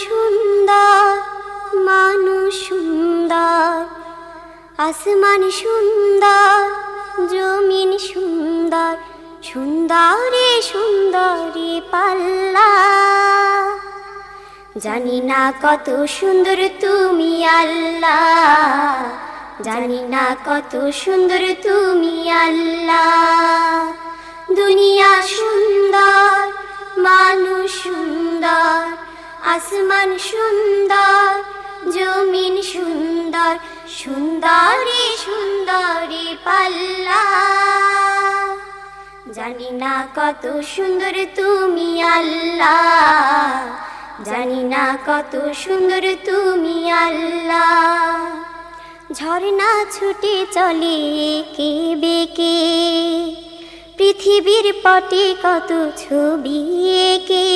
সুন্দর, মানুষ সুন্দর, আসমান সুন্দর, জমিন সুন্দর, সুন্দরে সুন্দরে পাল্লা। জানি না কত সুন্দর তুমি আল্লাহ, জানি না কত সুন্দর তুমি আল্লাহ। দুনিয়া সুন্দর, মানুষ সুন্দর, আসমান সুন্দর, জমিন সুন্দর, সুন্দরে সুন্দরে পাল্লা। জানি না কত সুন্দর তুমি আল্লাহ, জানি না কত সুন্দর তুমি আল্লাহ। ঝর্ণা ছুটে চলে কে বেঁকে, পৃথিবীর পটে কত ছবি এঁকে।